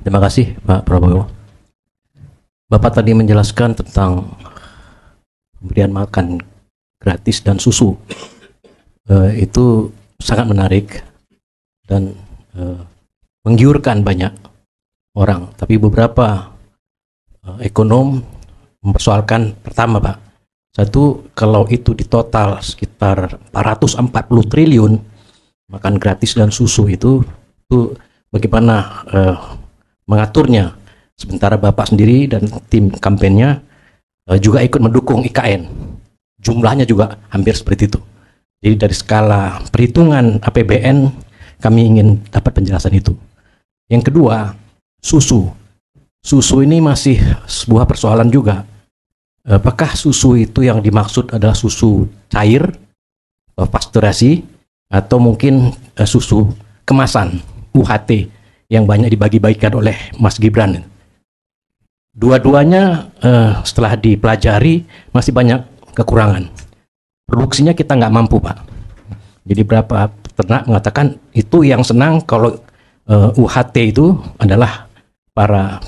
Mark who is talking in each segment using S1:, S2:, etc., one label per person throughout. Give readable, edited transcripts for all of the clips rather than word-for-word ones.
S1: Terima kasih Pak Prabowo. Bapak tadi menjelaskan tentang pemberian makan gratis dan susu. Itu sangat menarik dan menggiurkan banyak orang. Tapi beberapa ekonom mempersoalkan, pertama Pak, satu, kalau itu di total sekitar 440 triliun makan gratis dan susu itu bagaimana mengaturnya, sementara Bapak sendiri dan tim kampanyenya juga ikut mendukung IKN, jumlahnya juga hampir seperti itu. Jadi dari skala perhitungan APBN kami ingin dapat penjelasan itu. Yang kedua, susu ini masih sebuah persoalan juga. Apakah susu itu yang dimaksud adalah susu cair, pasturasi, atau mungkin susu kemasan, UHT, yang banyak dibagi-bagikan oleh Mas Gibran? Dua-duanya setelah dipelajari masih banyak kekurangan. Produksinya kita nggak mampu, Pak. Jadi berapa peternak mengatakan itu yang senang kalau UHT itu adalah para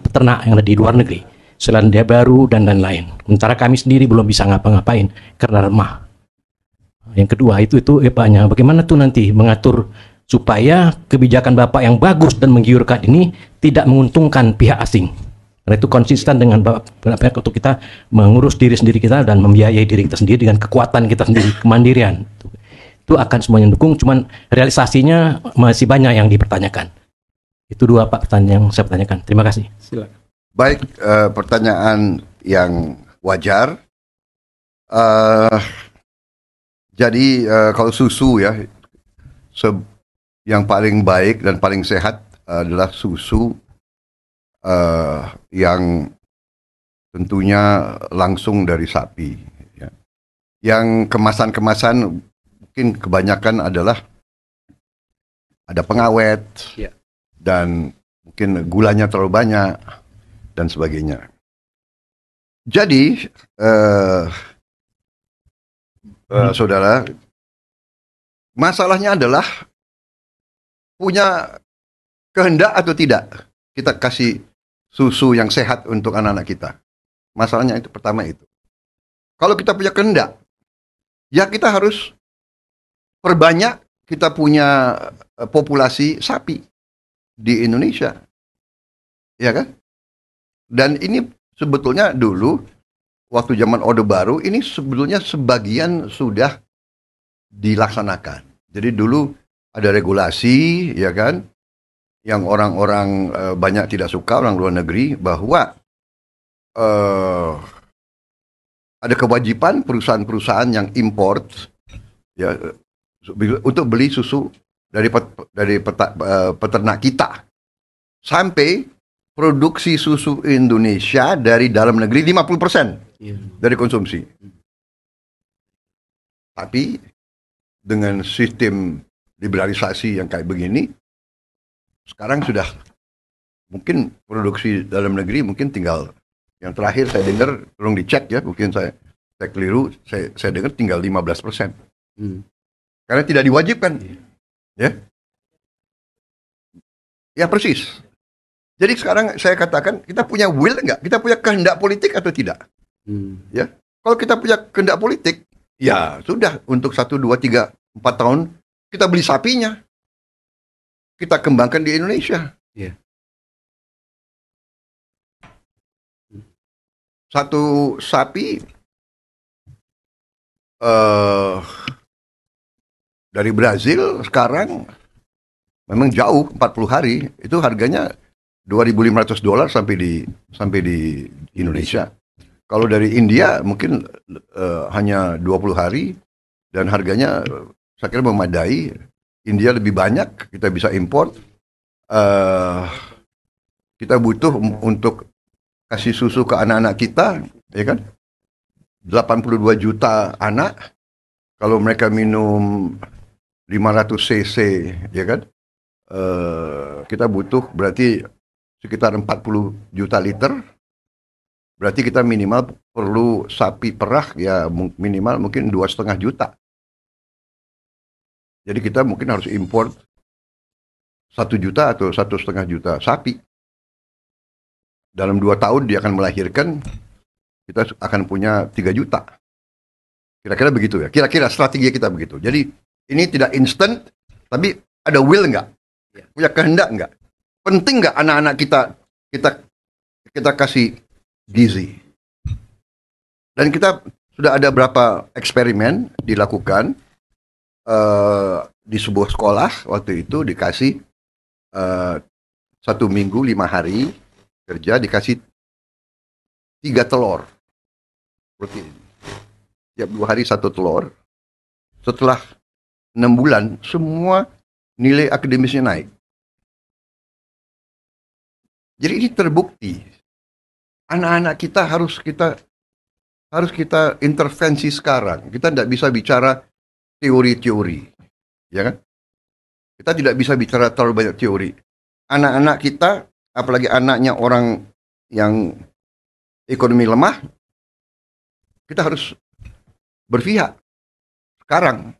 S1: peternak yang ada di luar negeri, Selandia Baru dan lain-lain. Sementara kami sendiri belum bisa ngapa-ngapain karena lemah. Yang kedua itu Pak, bagaimana tuh nanti mengatur supaya kebijakan Bapak yang bagus dan menggiurkan ini tidak menguntungkan pihak asing. Karena itu konsisten dengan Bapak untuk kita mengurus diri sendiri kita dan membiayai diri kita sendiri dengan kekuatan kita sendiri, kemandirian. Itu akan semuanya dukung, cuman realisasinya masih banyak yang dipertanyakan. Itu dua Pak pertanyaan yang saya pertanyakan. Terima kasih.
S2: Silakan. Baik, pertanyaan yang wajar. Jadi kalau susu ya, yang paling baik dan paling sehat adalah susu yang tentunya langsung dari sapi. Ya. Yang kemasan-kemasan mungkin kebanyakan adalah ada pengawet dan mungkin gulanya terlalu banyak dan sebagainya. Jadi, saudara, masalahnya adalah punya kehendak atau tidak kita kasih susu yang sehat untuk anak-anak kita. Masalahnya itu pertama itu. Kalau kita punya kehendak, ya kita harus perbanyak kita punya populasi sapi di Indonesia. Ya kan? Dan ini sebetulnya dulu waktu zaman Orde Baru ini sebetulnya sebagian sudah dilaksanakan. Jadi dulu ada regulasi, ya kan, yang orang-orang banyak tidak suka, orang luar negeri, bahwa ada kewajiban perusahaan-perusahaan yang import ya untuk beli susu dari peternak kita sampai produksi susu Indonesia dari dalam negeri 50% dari konsumsi. Tapi dengan sistem liberalisasi yang kayak begini, sekarang sudah mungkin produksi dalam negeri mungkin tinggal, yang terakhir saya dengar, tolong dicek ya, mungkin saya keliru, saya dengar tinggal 15%. Karena tidak diwajibkan. Ya. Ya persis. Jadi sekarang saya katakan, kita punya will enggak? Kita punya kehendak politik atau tidak? Ya. Kalau kita punya kehendak politik, ya sudah, untuk 1, 2, 3, 4 tahun kita beli sapinya, kita kembangkan di Indonesia. Satu sapi dari Brazil sekarang memang jauh, 40 hari, itu harganya $2.500 sampai di Indonesia. Kalau dari India mungkin hanya 20 hari dan harganya saya kira memadai. India lebih banyak, kita bisa import. Kita butuh untuk kasih susu ke anak-anak kita, ya kan? 82 juta anak, kalau mereka minum 500 cc, ya kan? Kita butuh berarti sekitar 40 juta liter. Berarti kita minimal perlu sapi perah ya minimal mungkin 2,5 juta. Jadi kita mungkin harus import 1 juta atau 1,5 juta sapi dalam 2 tahun dia akan melahirkan, kita akan punya 3 juta. Kira-kira begitu ya. Kira-kira strategi kita begitu. Jadi ini tidak instan, tapi ada will nggak? Punya kehendak nggak? Penting nggak anak-anak kita kasih gizi? Dan kita sudah ada berapa eksperimen dilakukan di sebuah sekolah waktu itu dikasih 1 minggu 5 hari kerja dikasih 3 telur protein. Tiap 2 hari 1 telur. Setelah 6 bulan, semua nilai akademisnya naik. Jadi ini terbukti. Anak-anak kita harus kita intervensi sekarang. Kita tidak bisa bicara teori-teori. Ya kan? Kita tidak bisa bicara terlalu banyak teori. Anak-anak kita, apalagi anaknya orang yang ekonomi lemah, kita harus berpihak sekarang.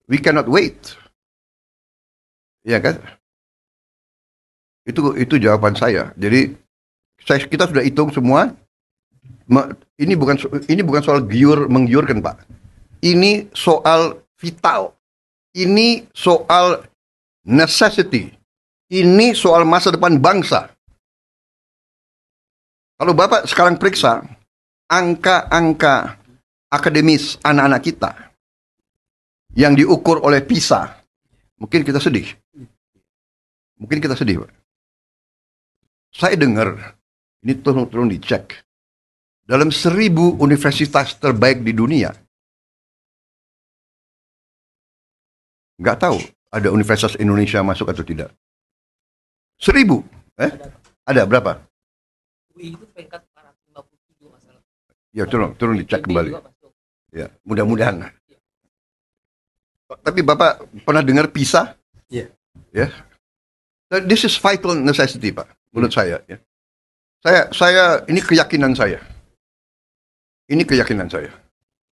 S2: We cannot wait. Ya kan? Itu jawaban saya. Jadi kita sudah hitung semua. Ini bukan soal menggiurkan, Pak. Ini soal vital. Ini soal necessity. Ini soal masa depan bangsa. Kalau Bapak sekarang periksa angka-angka akademis anak-anak kita yang diukur oleh PISA, mungkin kita sedih. Pak. Saya dengar, ini tolong dicek. Dalam 1000 universitas terbaik di dunia, nggak tahu ada Universitas Indonesia masuk atau tidak. 1000, ada berapa?
S3: UI itu peringkat 457 masalah.
S2: Ya turun dicek kembali. Ya, mudah-mudahan. Tapi Bapak pernah dengar PISA?
S4: Iya.
S2: Ya. This is vital necessity, Pak, menurut saya. Ya. Saya ini keyakinan saya. Ini keyakinan saya.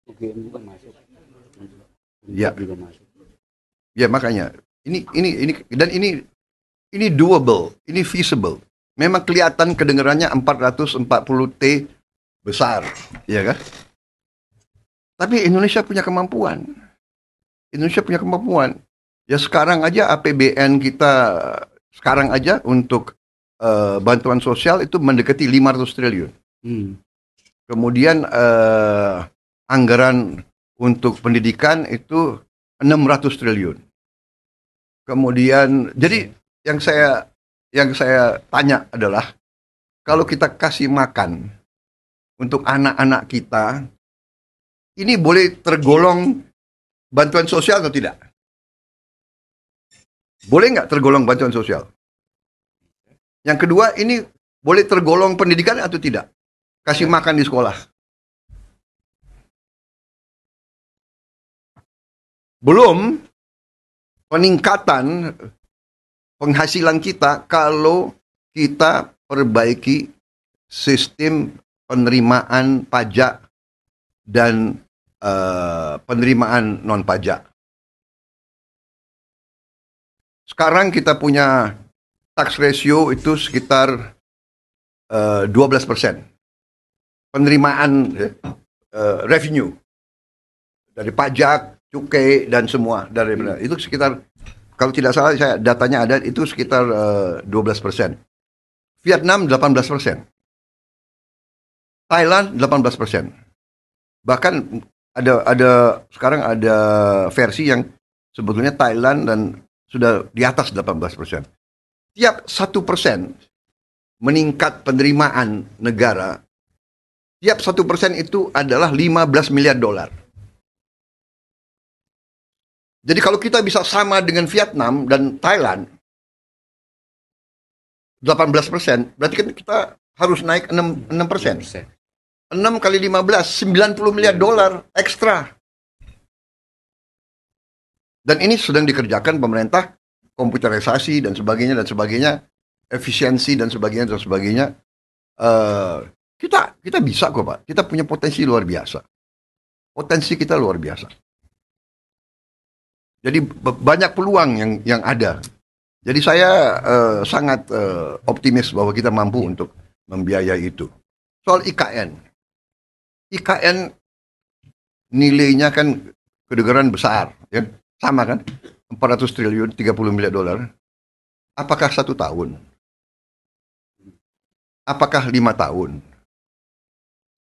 S4: UGM juga masuk.
S2: Ya.
S4: Juga masuk.
S2: Ya makanya ini dan ini doable, ini feasible. Memang kelihatan kedengarannya 440T besar, ya kan? Tapi Indonesia punya kemampuan. Ya sekarang aja APBN kita sekarang aja untuk bantuan sosial itu mendekati 500 triliun. Kemudian anggaran untuk pendidikan itu 600 triliun. Kemudian jadi yang saya tanya adalah kalau kita kasih makan untuk anak-anak kita, ini boleh tergolong bantuan sosial atau tidak? Boleh nggak tergolong bantuan sosial? Yang kedua, ini boleh tergolong pendidikan atau tidak? Kasih makan di sekolah. Belum peningkatan penghasilan kita kalau kita perbaiki sistem penerimaan pajak dan penerimaan non pajak. Sekarang kita punya tax ratio itu sekitar 12%. Penerimaan revenue dari pajak, cukai dan semua dari itu sekitar, kalau tidak salah saya datanya ada, itu sekitar 12%. Vietnam 18%. Thailand 18%. Bahkan ada sekarang ada versi yang sebetulnya Thailand dan sudah di atas 18%. Tiap 1% meningkat penerimaan negara, tiap 1% itu adalah 15 miliar dolar. Jadi kalau kita bisa sama dengan Vietnam dan Thailand 18%, berarti kan kita harus naik 6%. 6 kali 15, 90 miliar dolar ekstra. Dan ini sedang dikerjakan pemerintah, komputerisasi dan sebagainya, efisiensi dan sebagainya. Kita bisa kok, Pak. Kita punya potensi luar biasa. Potensi kita luar biasa. Jadi banyak peluang yang ada. Jadi saya sangat optimis bahwa kita mampu untuk membiayai itu. Soal IKN. IKN nilainya kan kedengaran besar, ya. Sama kan? 400 triliun, 30 miliar dolar. Apakah 1 tahun? Apakah 5 tahun?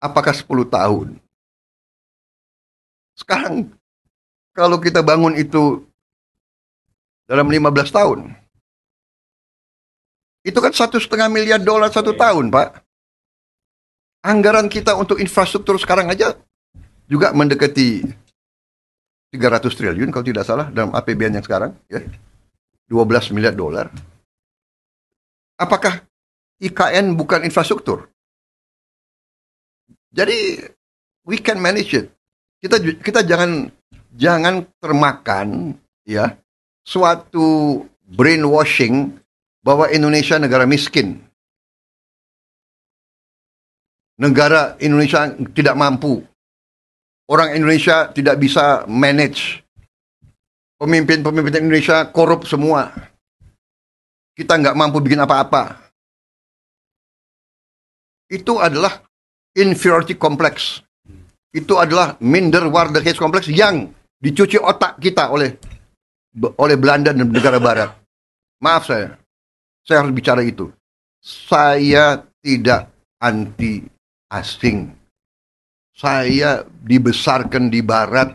S2: Apakah 10 tahun? Sekarang, kalau kita bangun itu dalam 15 tahun, itu kan 1,5 miliar dolar 1 tahun, Pak. Anggaran kita untuk infrastruktur sekarang aja juga mendekati 300 triliun kalau tidak salah dalam APBN yang sekarang, ya. 12 miliar dolar. Apakah IKN bukan infrastruktur? Jadi we can manage it. Kita jangan termakan, ya, suatu brainwashing bahwa Indonesia negara miskin. Negara Indonesia tidak mampu. Orang Indonesia tidak bisa manage. Pemimpin-pemimpin Indonesia korup semua. Kita nggak mampu bikin apa-apa. Itu adalah inferiority complex. Itu adalah minderwaardigheid complex yang dicuci otak kita oleh Belanda dan negara Barat. Maaf saya harus bicara itu. Saya tidak anti asing. Saya dibesarkan di Barat.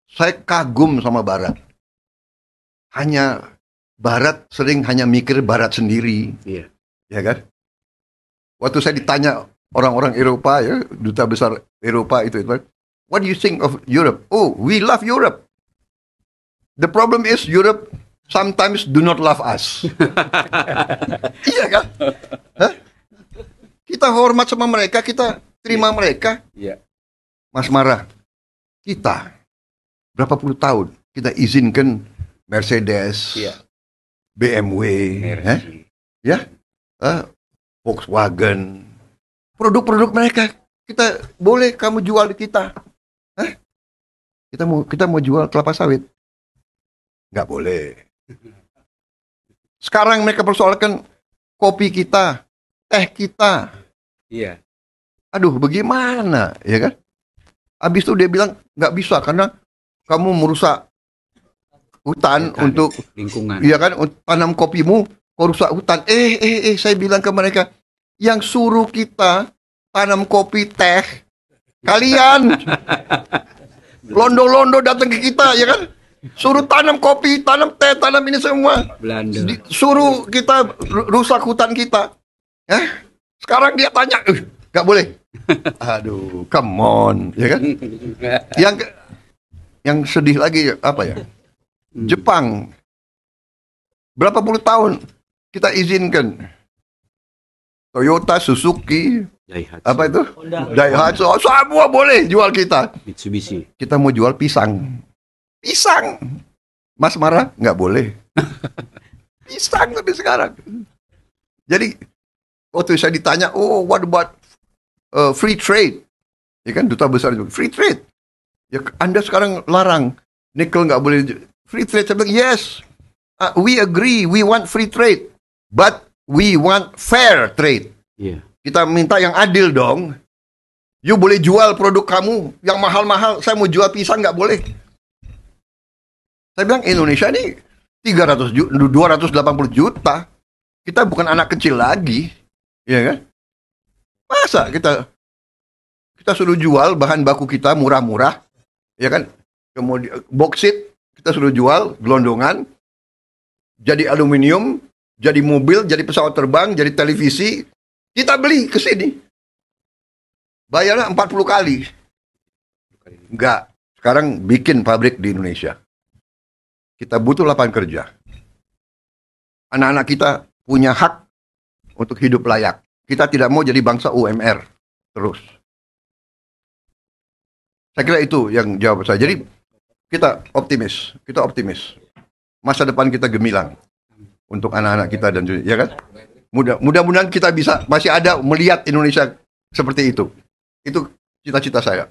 S2: Saya kagum sama Barat. Hanya Barat sering hanya mikir Barat sendiri.
S4: Iya.
S2: Ya kan? Waktu saya ditanya orang-orang Eropa, ya, duta besar Eropa itu, what do you think of Europe? Oh, we love Europe. The problem is Europe sometimes do not love us. Iya kan? Hah? Kita hormat sama mereka, kita terima mereka.
S4: Iya.
S2: Mas Mara, kita berapa puluh tahun kita izinkan Mercedes,
S4: Iya.
S2: BMW,
S4: Mercy.
S2: Volkswagen, produk-produk mereka kita boleh kamu jual di kita. Hah? Kita mau jual kelapa sawit, nggak boleh. Sekarang mereka persoalkan kopi kita, teh kita.
S4: Iya.
S2: Aduh, bagaimana, ya kan? Habis itu dia bilang nggak bisa karena kamu merusak hutan untuk
S4: lingkungan.
S2: iya kan, tanam kopimu kau rusak hutan. Saya bilang ke mereka, yang suruh kita tanam kopi teh kalian. Londo-londo datang ke kita, ya kan? Suruh tanam kopi, tanam teh, tanam ini semua.
S4: Belanda.
S2: Suruh kita rusak hutan kita. Sekarang dia tanya, nggak boleh. Aduh, come on, ya kan? Yang sedih lagi apa ya? Jepang. Berapa puluh tahun kita izinkan Toyota, Suzuki,
S4: Daihatsu.
S2: apa itu?
S3: Honda.
S2: Daihatsu, semua boleh jual kita.
S4: Mitsubishi.
S2: Kita mau jual pisang. Pisang. Mas marah? Nggak boleh. Pisang tapi sekarang. Jadi, waktu saya ditanya, oh what about free trade? Ya kan, duta besar juga. Free trade. Ya, Anda sekarang larang. Nikel nggak boleh. Free trade. Saya bilang, yes. We agree, we want free trade. But we want fair trade.
S4: Iya.
S2: Kita minta yang adil dong. You boleh jual produk kamu yang mahal-mahal. Saya mau jual pisang nggak boleh. Saya bilang Indonesia ini 280 juta. Kita bukan anak kecil lagi, ya kan? Masa kita suruh jual bahan baku kita murah-murah, ya kan? Kemudian boksit kita suruh jual gelondongan, jadi aluminium, jadi mobil, jadi pesawat terbang, jadi televisi. Kita beli ke sini. Bayarnya 40 kali. Enggak. Sekarang bikin pabrik di Indonesia. Kita butuh lapangan kerja. Anak-anak kita punya hak untuk hidup layak. Kita tidak mau jadi bangsa UMR terus. Saya kira itu yang jawab saya. Jadi kita optimis. Masa depan kita gemilang untuk anak-anak kita dan ya kan? Mudah-mudahan kita bisa masih ada melihat Indonesia seperti itu. Itu cita-cita saya.